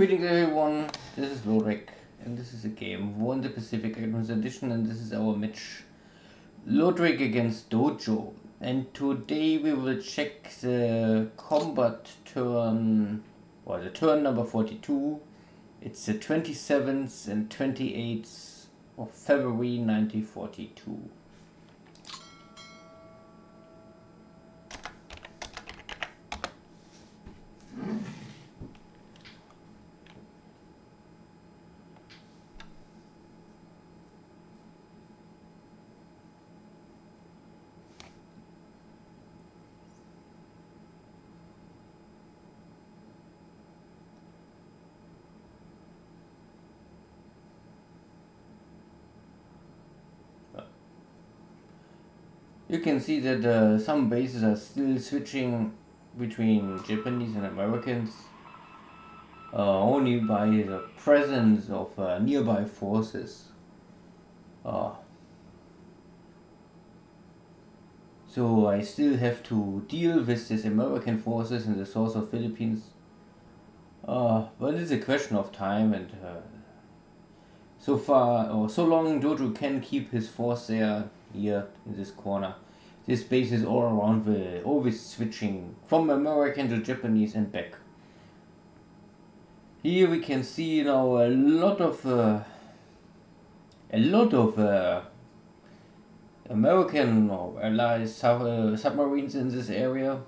Greetings everyone, this is Lodrik and this is a game, won the Pacific Advance Edition, and this is our match Lodrik against Dojo. And today we will check the combat turn, or the turn number 42. It's the 27th and 28th of February 1942. You can see that some bases are still switching between Japanese and Americans, only by the presence of nearby forces. So I still have to deal with these American forces in the south of Philippines. But it's a question of time, and so far, or so long Dojo can keep his force there, here in this corner. This base is all around, always switching from American to Japanese and back. Here we can see now a lot of American or Allied submarines in this area.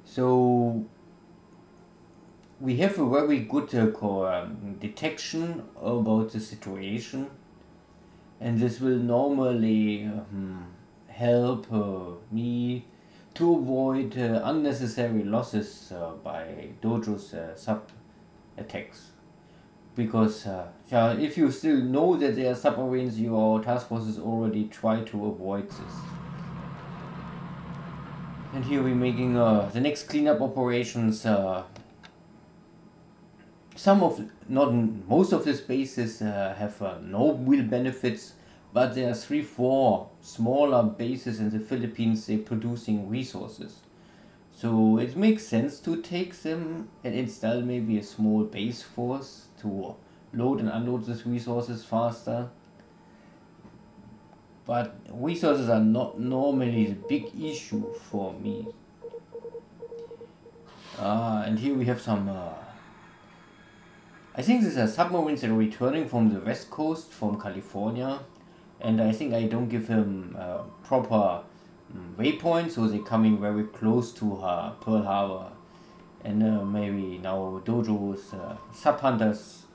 So we have a very good detection about the situation, and this will normally help me to avoid unnecessary losses by Dojo's sub attacks. Because if you still know that there are submarines, your task forces already try to avoid this. And here we're making the next cleanup operations. Most of these bases have no real benefits, but there are 3-4 smaller bases in the Philippines. They're producing resources, so it makes sense to take them and install maybe a small base force to load and unload these resources faster. But resources are not normally the big issue for me. And here we have some I think these are submarines that are returning from the west coast, from California, and I think I don't give them proper waypoints, so they're coming very close to Pearl Harbor. And maybe now Dojo's sub-hunters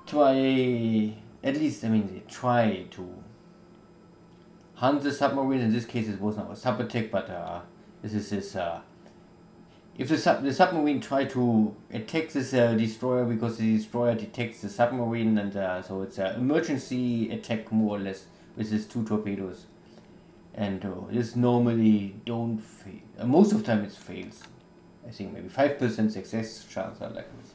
try, at least, they try to hunt the submarine. In this case it was not a sub-attack, but this is this if the submarine try to attack this destroyer, because the destroyer detects the submarine, and so it's an emergency attack more or less with these 2 torpedoes. And this normally don't fail. Most of the time it fails. I think maybe 5% success chance are like this.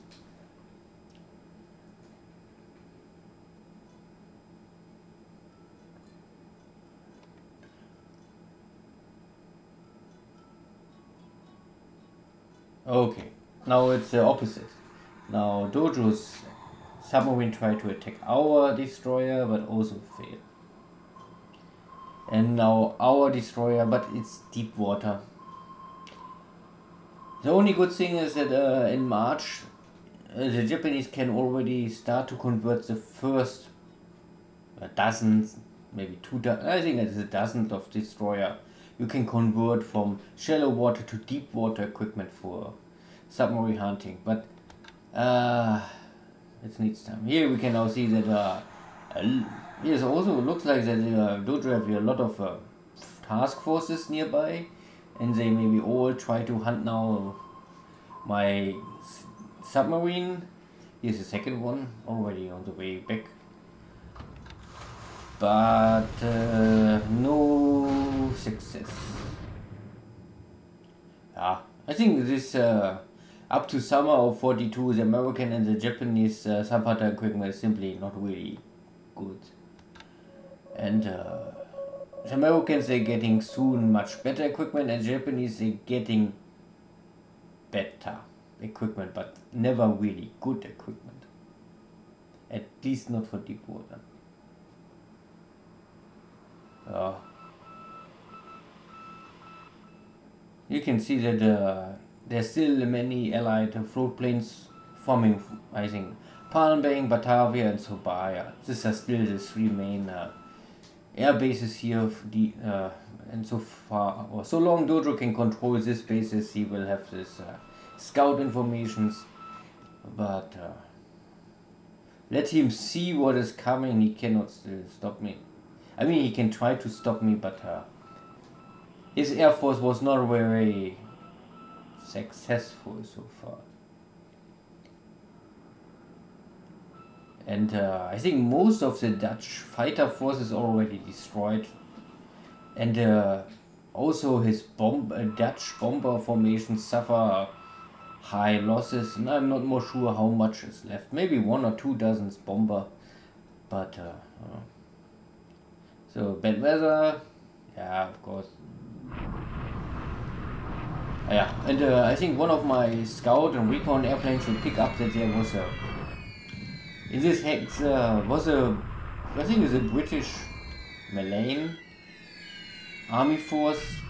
Okay, now it's the opposite. Now Dojo's submarine tried to attack our destroyer, but also failed. And now our destroyer, but it's deep water. The only good thing is that in March the Japanese can already start to convert the first dozens, maybe 2 dozen, I think it's a dozen of destroyer. You can convert from shallow water to deep water equipment for submarine hunting, but it needs time. Here we can now see that it also looks like that Dojo have a lot of task forces nearby, and they maybe all try to hunt now my submarine. Here's the second one already on the way back, but no success. I think this up to summer of 42, the American and the Japanese sub-hunter equipment is simply not really good. And the Americans, they're getting soon much better equipment, and Japanese, they're getting better. equipment, but never really good equipment. At least not for deep water. You can see that there's still many allied float planes forming, I think, Palembang, Batavia and Sobaya. These are still the three main air bases here of the, and so far, or so long Dojo can control this bases, he will have this scout informations, but let him see what is coming. He cannot still stop me. I mean, he can try to stop me, but his air force was not very successful so far. And I think most of the Dutch fighter force is already destroyed. And also his Dutch bomber formations suffer high losses, and I'm not more sure how much is left. Maybe 1 or 2 dozens bomber, but so bad weather, yeah, of course. Yeah, and I think one of my scout and recon airplanes will pick up that there was in this hex was I think it's a British Malayan army force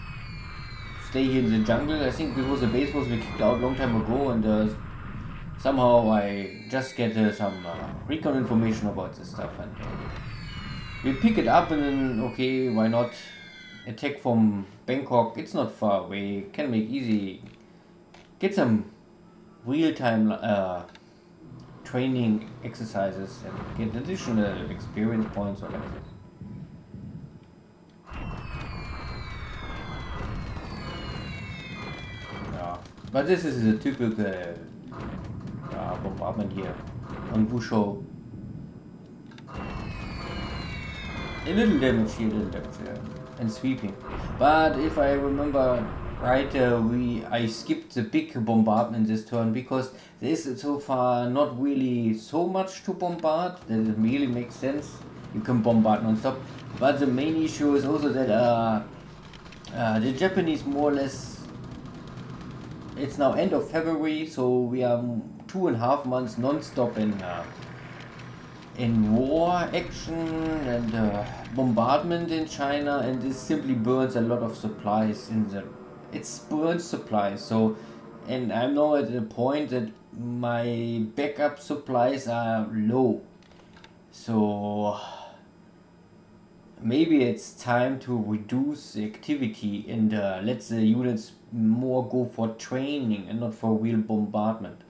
stay here in the jungle. I think it was a base force we kicked out a long time ago, and somehow I just get some recon information about this stuff, and we pick it up, and then okay, why not attack from Bangkok? It's not far away, can make easy, get some real-time training exercises and get additional experience points or like this. Yeah, but this is a typical bombardment here on Wushu. A little damage here, and sweeping. But if I remember right, I skipped the big bombardment this turn because there is so far not really so much to bombard that it really makes sense. You can bombard non-stop, but the main issue is also that the Japanese more or less, it's now end of February, so we are 2.5 months non-stop in war action and bombardment in China, and this simply burns a lot of supplies it burns supplies. So, and I'm now at the point that my backup supplies are low, so maybe it's time to reduce the activity and let the units more go for training and not for real bombardment.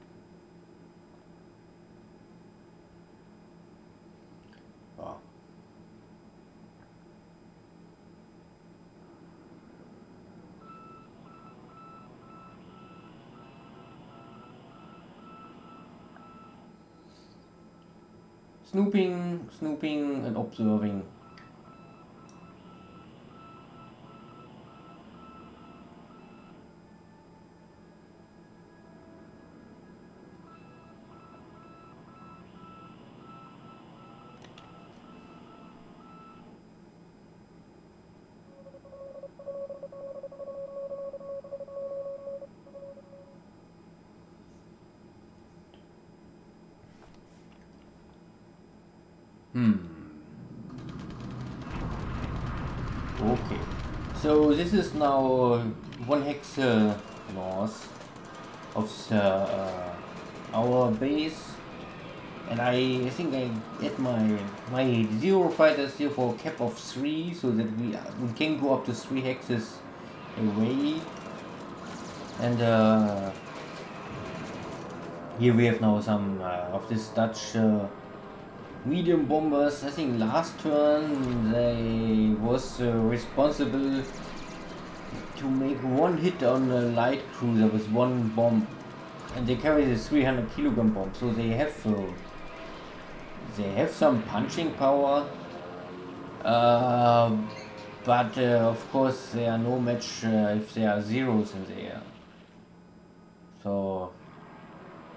Snooping and observing. Okay, so this is now 1 hex north of our base, and I think I get my zero fighters here for a cap of 3, so that we can go up to 3 hexes away, and here we have now some of this Dutch medium bombers. I think last turn they was responsible to make 1 hit on a light cruiser with 1 bomb, and they carry this 300 kilogram bomb, so they have some punching power, but of course they are no match if there are zeros in the air. So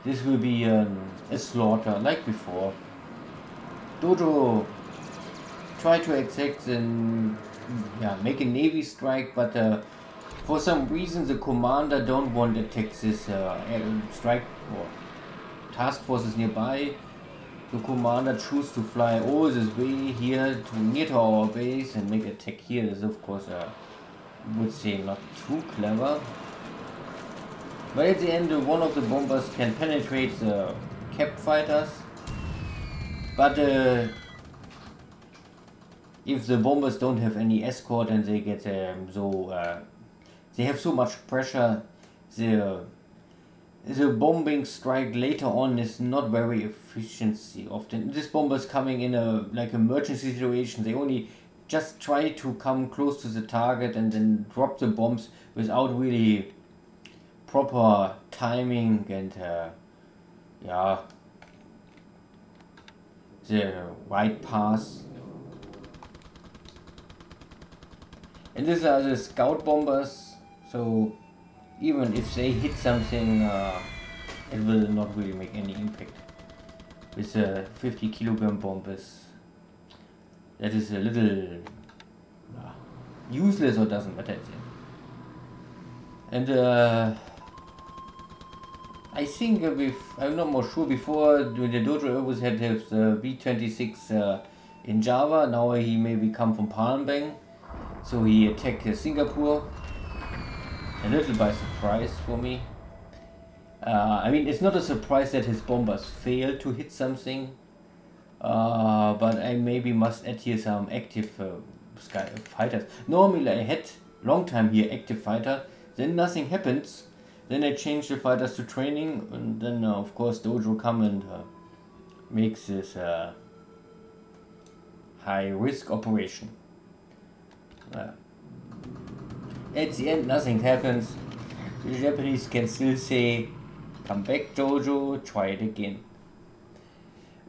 this will be a slaughter like before. Dojo try to exact and make a navy strike, but For some reason the commander don't want to attack this strike or task forces nearby. The commander choose to fly all this way here to near to our base and make attack here. This is of course would say not too clever. But at the end one of the bombers can penetrate the cap fighters. But if the bombers don't have any escort and they get they have so much pressure, the bombing strike later on is not very efficiency often. This bomber is coming in a like emergency situation. They only just try to come close to the target and then drop the bombs without really proper timing and yeah, the right pass. And these are the scout bombers, so even if they hit something, it will not really make any impact. With a 50 kilogram bombers, that is a little useless or doesn't matter. And I think I'm not more sure, before when the Dojo always had the B-26 in Java. Now he maybe come from Palm Bank, so he attacked Singapore. A little by surprise for me. I mean, it's not a surprise that his bombers failed to hit something, but I maybe must add here some active sky fighters. Normally I had long time here active fighter, then nothing happens, then I change the fighters to training, and then of course Dojo come and makes this high risk operation. At the end nothing happens. The Japanese can still say, come back Dojo, try it again.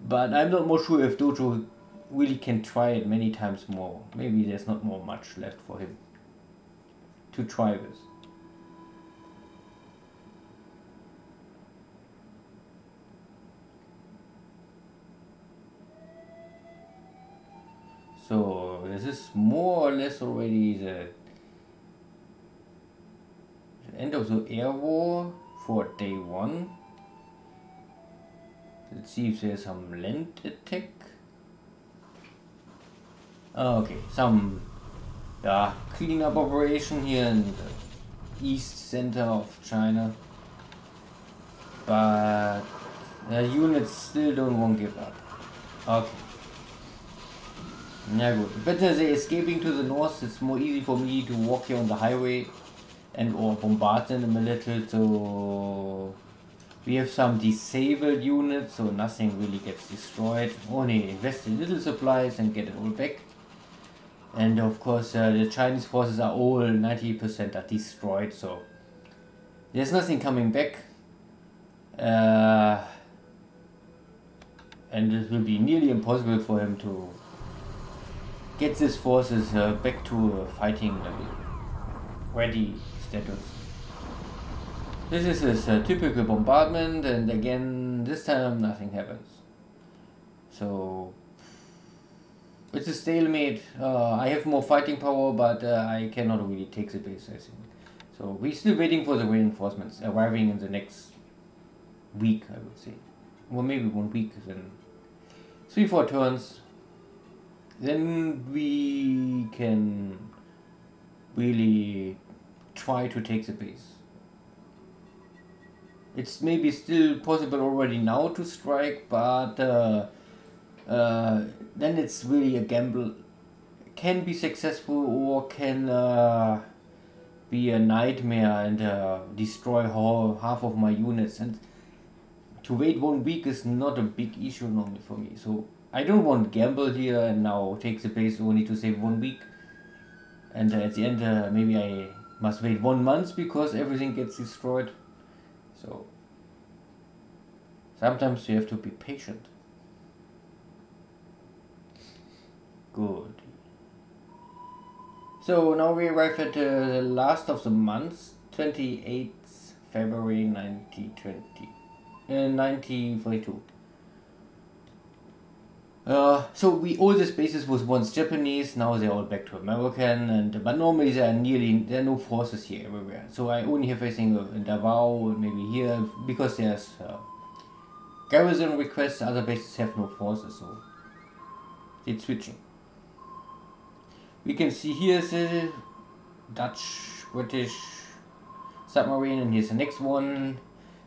But I'm not more sure if Dojo really can try it many times more. Maybe there's not more much left for him to try with. So this is more or less already the end of the air war for day 1. Let's see if there's some land attack. Okay, some cleanup operation here in the east center of China. But the units still don't want to give up. Okay. Yeah, good. Better they're escaping to the north. It's more easy for me to walk here on the highway and or bombard them a little. So we have some disabled units, so nothing really gets destroyed. Only invest in little supplies and get it all back. And of course the Chinese forces are all 90% are destroyed, so there's nothing coming back. And it will be nearly impossible for him to get his forces back to a fighting level, ready status. This is his typical bombardment, and again this time nothing happens. So it's a stalemate. I have more fighting power, but I cannot really take the base, I think. So we're still waiting for the reinforcements arriving in the next week, I would say. Or maybe 1 week, then 3-4 turns. Then we can really try to take the base. It's maybe still possible already now to strike, but then it's really a gamble. Can be successful or can be a nightmare and destroy half of my units. And to wait 1 week is not a big issue normally for me. So I don't want to gamble here and now take the base only to save 1 week. And at the end maybe I must wait 1 month because everything gets destroyed. So sometimes you have to be patient. Good. So now we arrive at the last of the month, 28th February 1942. So all these bases was once Japanese, now they're all back to American, and but normally there are no forces here everywhere. So I only have, I think, in Davao, maybe here, because there's garrison requests. Other bases have no forces, so it's switching. We can see here's the Dutch, British submarine, and here's the next one.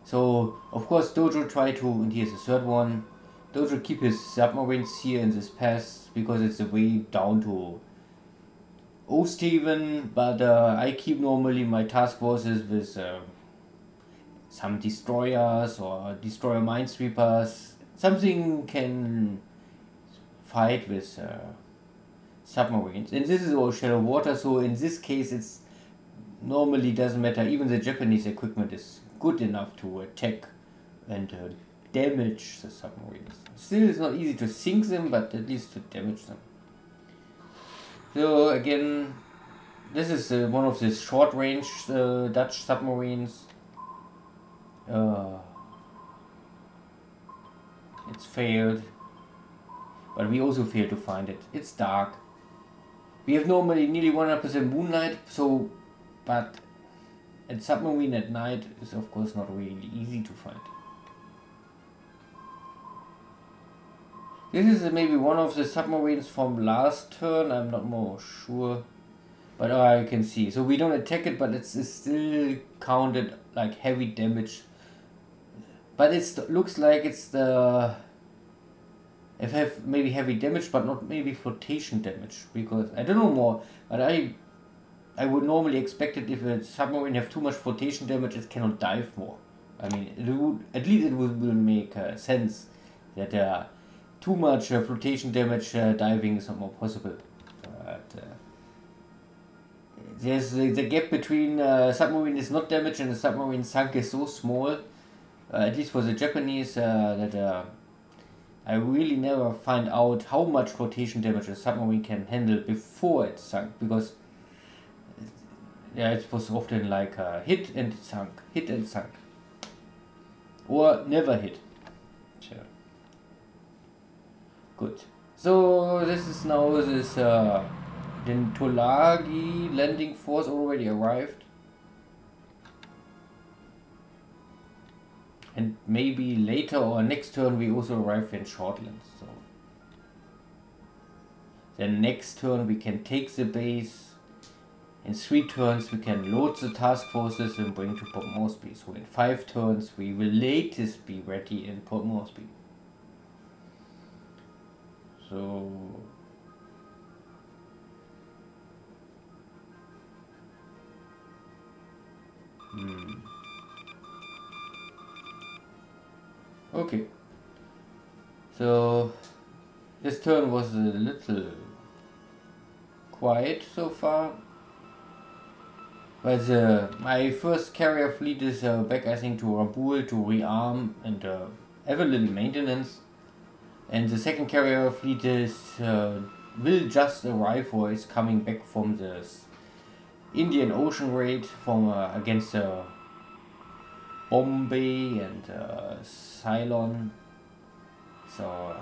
So of course Dojo tried to, and here's the third one. Dojo keep his submarines here in this pass because it's a way down to Osthaven, but I keep normally my task forces with some destroyers or destroyer minesweepers. Something can fight with submarines. And this is all shallow water, so in this case it's normally doesn't matter. Even the Japanese equipment is good enough to attack and damage the submarines. Still, it's not easy to sink them, but at least to damage them. So again, this is one of the short-range Dutch submarines. It's failed, but we also failed to find it. It's dark. We have normally nearly 100% moonlight, so but a submarine at night is of course not really easy to find. This is maybe one of the submarines from last turn, I'm not more sure. But I can see. So we don't attack it, but it's still counted like heavy damage. But it looks like it's the... It have maybe heavy damage, but not maybe flotation damage. Because, I don't know more, but I would normally expect it if a submarine have too much flotation damage, it cannot dive more. I mean, it would, at least it will make sense that too much flotation damage diving is not more possible. But there's the gap between submarine is not damaged and the submarine sunk is so small, at least for the Japanese, that I really never find out how much flotation damage a submarine can handle before it sunk, because yeah, it was often like hit and sunk, hit and sunk, or never hit. Sure. Good. So this is now this the Tulagi landing force already arrived, and maybe later or next turn we also arrive in Shortland. So then next turn we can take the base. In 3 turns we can load the task forces and bring to Port Moresby. So in 5 turns we will latest be ready in Port Moresby. So okay. So this turn was a little quiet so far. But my first carrier fleet is back, I think, to Rabaul to rearm and have a little maintenance. And the second carrier fleet is will just arrive or is coming back from the Indian Ocean raid from against Bombay and Ceylon. So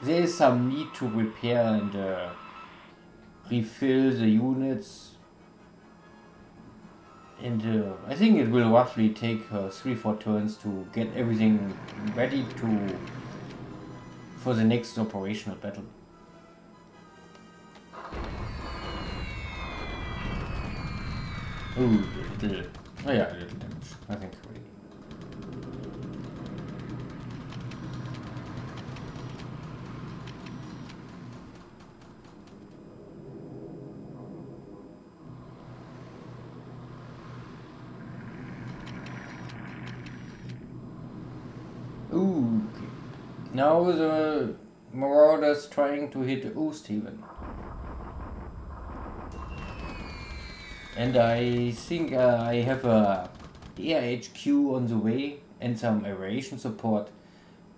there is some need to repair and refill the units. And I think it will roughly take 3-4 turns to get everything ready for the next operational battle. Ooh, a little damage. Nothing crazy. Ooh, okay. Now the Marauders trying to hit Osthaven. And I think I have a air HQ on the way and some aviation support.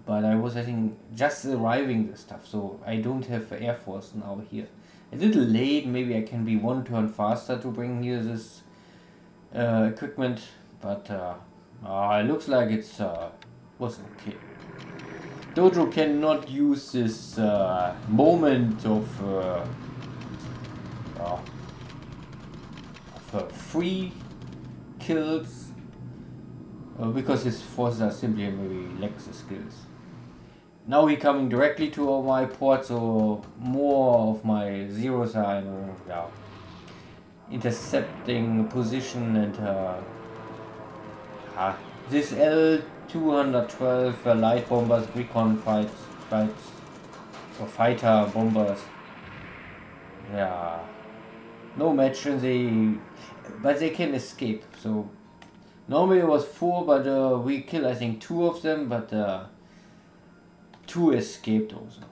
But I was, I think, just arriving the stuff, so I don't have Air Force now here. A little late, maybe I can be 1 turn faster to bring here this equipment. But it looks like it's was okay. Dojo cannot use this moment of free kills because his forces are simply maybe lacks the skills. Now he coming directly to my port, so more of my zeros are intercepting position and this L-212 light bombers, recon fights or fighter bombers. Yeah, no match, but they can escape. So normally it was 4, but we killed I think 2 of them, but 2 escaped also.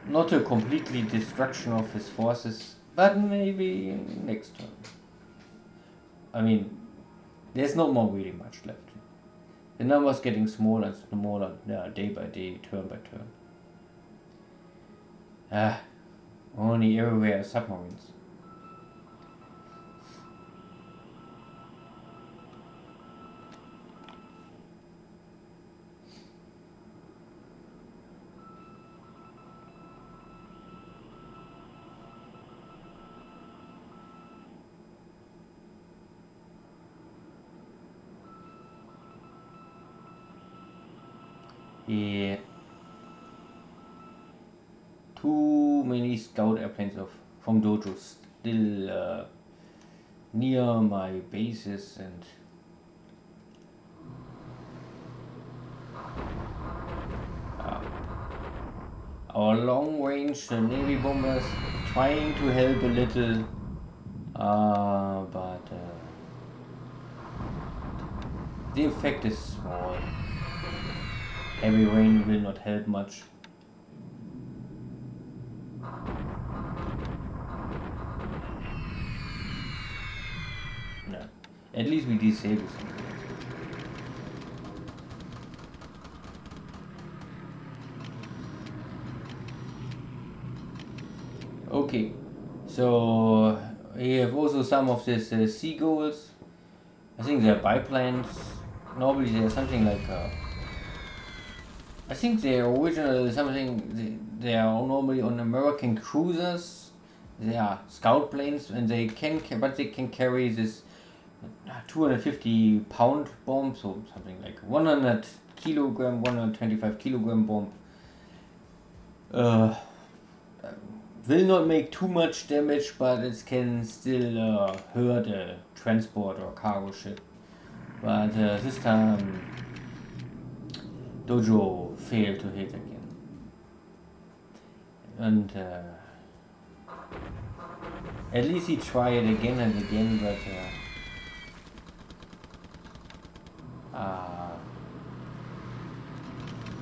Not a completely destruction of his forces, but maybe next turn. I mean, there's not more really much left. The number's getting smaller and smaller, day by day, turn by turn. Only everywhere submarines. Yeah. Too many scout airplanes from Dojo still near my bases, and our long range Navy bombers trying to help a little, but the effect is small. Heavy rain will not help much. No. At least we disable something. Okay, so we have also some of these seagulls. I think they're biplanes. Normally they're something like I think they're originally something. They are normally on American cruisers. They are scout planes, and they can carry this 250-pound bomb, so something like 100 kilogram, 125 kilogram bomb. Will not make too much damage, but it can still hurt a transport or cargo ship. But this time Dojo failed to hit again. And at least he tried again and again, but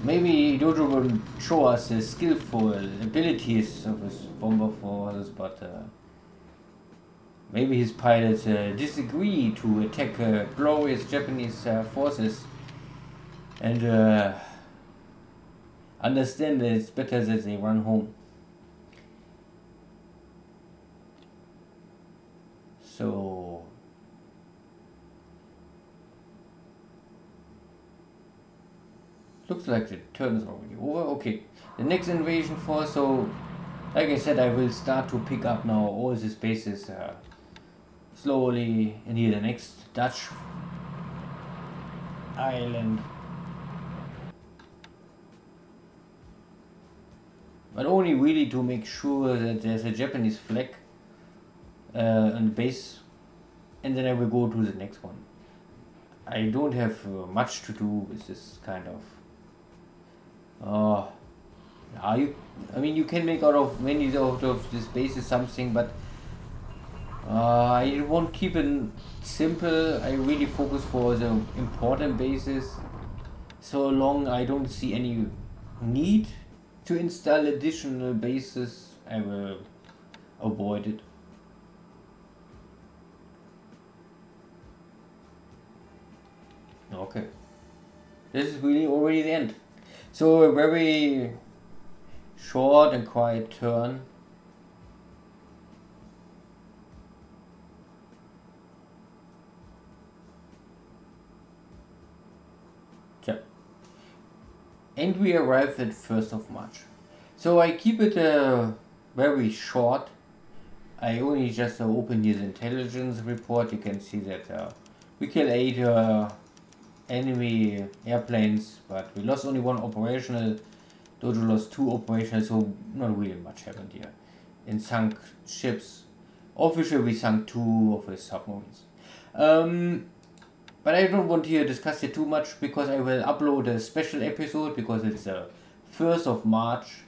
maybe Dojo will show us the skillful abilities of his bomber forces, but maybe his pilots disagree to attack glorious Japanese forces and understand that it's better that they run home. So looks like the turn is already over. Okay, the next invasion force. So like I said, I will start to pick up now all these bases slowly, and here the next Dutch island. But only really to make sure that there's a Japanese flag on the base, and then I will go to the next one. I don't have much to do with this kind of. You can make out of many out of this bases something, but I won't keep it simple. I really focus for the important bases. So long I don't see any need to install additional bases, I will avoid it. Okay, this is really already the end. So a very short and quiet turn. And we arrived at 1st of March. So I keep it very short. I only just open here the intelligence report. You can see that we killed 8 enemy airplanes, but we lost only 1 operational. Dojo lost 2 operational, so not really much happened here. In sunk ships, officially we sunk 2 of his submarines. But I don't want to discuss it too much, because I will upload a special episode, because it's the 1st of March.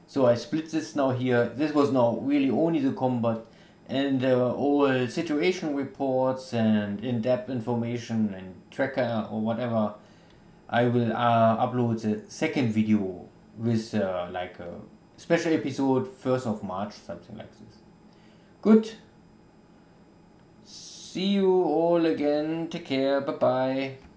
So I split this now here. This was now really only the combat, and all situation reports and in-depth information and tracker or whatever. I will upload the second video with like a special episode 1st of March, something like this. Good. See you all again. Take care. Bye bye.